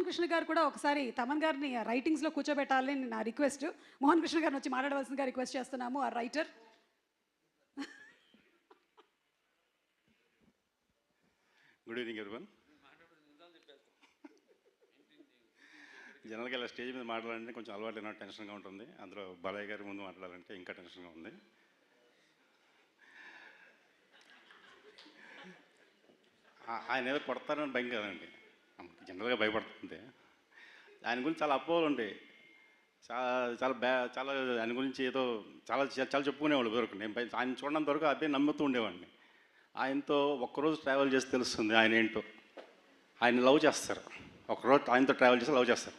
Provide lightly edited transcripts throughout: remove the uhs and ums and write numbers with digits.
కృష్ణ గారు కూడా ఒకసారి తమన్ గారిని రైటింగ్స్లో కూర్చోబెట్టాలని నా రిక్వెస్ట్. మోహన్ కృష్ణ గారిని వచ్చి మాట్లాడవలసిందిగా రిక్వెస్ట్ చేస్తున్నాము. ఆ రైటర్ గుడ్ ఈవినింగ్ ఎవరివన్. జనరల్గా ఇలా స్టేజ్ మీద మాట్లాడాలంటే కొంచెం అలవాటు అయినా టెన్షన్గా ఉంటుంది. అందులో బాలయ్య గారి ముందు మాట్లాడాలంటే ఇంకా టెన్షన్గా ఉంది. ఆయన ఏదో కొడతారని భయం కదండి, జనరల్గా భయపడుతుంది. ఆయన గురించి చాలా అపోహలు ఉంటాయి. చాలా ఆయన గురించి ఏదో చాలా చాలా చెప్పుకునేవాళ్ళు వరకు. నేను ఆయన చూడడంత వరకు అదే నమ్ముతూ ఉండేవాడిని. ఆయనతో ఒక్కరోజు ట్రావెల్ చేసి తెలుస్తుంది ఆయన ఏంటో. ఆయన లవ్ చేస్తారు, ఒకరోజు ఆయనతో ట్రావెల్ చేసి లవ్ చేస్తారు.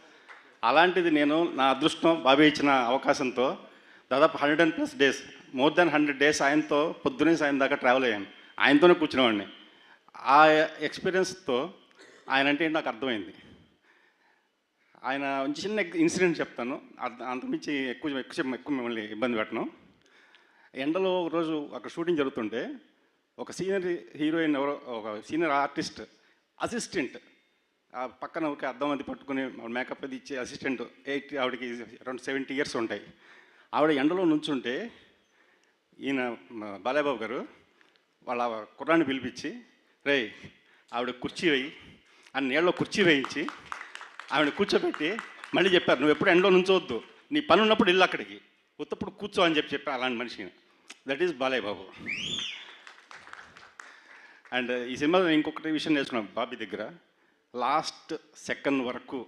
అలాంటిది నేను నా అదృష్టం బాబీ ఇచ్చిన అవకాశంతో దాదాపు 100+ డేస్, మోర్ దాన్ 100 డేస్ ఆయనతో పొద్దునే సాయం దాకా ట్రావెల్ అయ్యాను. ఆయనతోనే కూర్చునేవాడిని. ఆ ఎక్స్పీరియన్స్తో ఆయన అంటే నాకు అర్థమైంది. ఆయన చిన్న ఇన్సిడెంట్ చెప్తాను, అంతకుమించి ఎక్కువ మిమ్మల్ని ఇబ్బంది పెట్టను. ఎండలో ఒకరోజు అక్కడ షూటింగ్ జరుగుతుంటే ఒక సీనియర్ హీరోయిన్ ఎవరో, ఒక సీనియర్ ఆర్టిస్ట్ అసిస్టెంట్ పక్కన ఒక అద్దం అది పట్టుకుని మేకప్ అది ఇచ్చే అసిస్టెంట్, ఆవిడకి అరౌండ్ 70 years ఉంటాయి. ఆవిడ ఎండలో నుంచుంటే ఈయన బాలయ్యబాబు గారు వాళ్ళ కుర్రాన్ని పిలిపించి, రే ఆవిడ కుర్చీ వేయి అని నీళ్ళలో కుర్చీ వేయించి ఆవిడ కూర్చోబెట్టి మళ్ళీ చెప్పారు, నువ్వు ఎప్పుడు ఎండలో నుంచోవద్దు, నీ పని ఉన్నప్పుడు ఇల్లు అక్కడికి, ఉత్తప్పుడు కూర్చో అని చెప్పారు అలాంటి మనిషిని. That is Balayya Babu. అండ్ ఈ సినిమాలో ఇంకొకటి విషయం నేర్చుకున్నాం బాబీ దగ్గర. లాస్ట్ సెకండ్ వరకు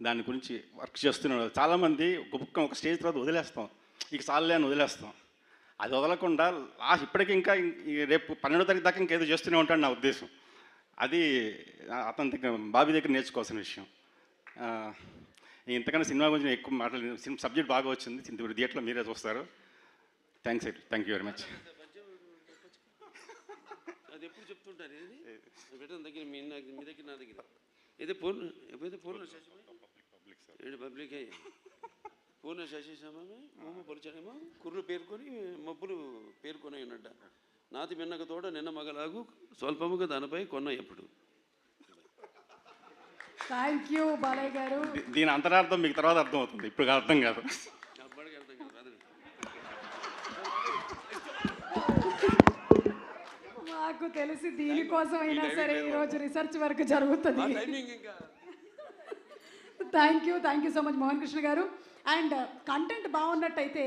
దాని గురించి వర్క్ చేస్తున్నాడు. చాలామంది ఒక స్టేజ్ తర్వాత వదిలేస్తాం, ఇక చాలే అని వదిలేస్తాం. అది వదలకుండా లాస్ట్ ఇప్పటికీ ఇంకా రేపు 12వ తారీఖు దాకా ఇంకేదో చేస్తూనే ఉంటాడు నా ఉద్దేశం. అది అతని దగ్గర బాబీ దగ్గర నేర్చుకోవాల్సిన విషయం. ఇంతకన్నా సినిమా గురించి ఎక్కువ మాట్లాడలేదు. సినిమా సబ్జెక్ట్ బాగా వచ్చింది, ఇప్పుడు థియేటర్లో మీరే చూస్తారు. Thank you very much. అది ఎప్పుడు చెప్తుంటారు పెట్టడం దగ్గర మీ దగ్గర నా దగ్గర ఏదో పూర్ణ ఎప్పుడైతే పూర్ణ పబ్లిక్ పూర్ణ శశిశమే మమ్మ పొలిచానేమో కుర్రు పేర్కొని మబ్బులు పేర్కొని ఉన్నట్ట నాతి మిన్నక తోట నిన్న మగలాగు స్వల్పముగా దానిపై కొన్న ఎప్పుడు. థ్యాంక్ యూ బాలయ్య గారు. దీని అంతరార్థం మీకు తర్వాత అర్థం అవుతుంది, ఇప్పుడు అర్థం కాదు. నాకు తెలిసి దీనికోసం అయినా సరే ఈరోజు రీసెర్చ్ వర్క్ జరుగుతుంది. Thank you so much Mohan Krishna గారు. And content బాగున్నట్టయితే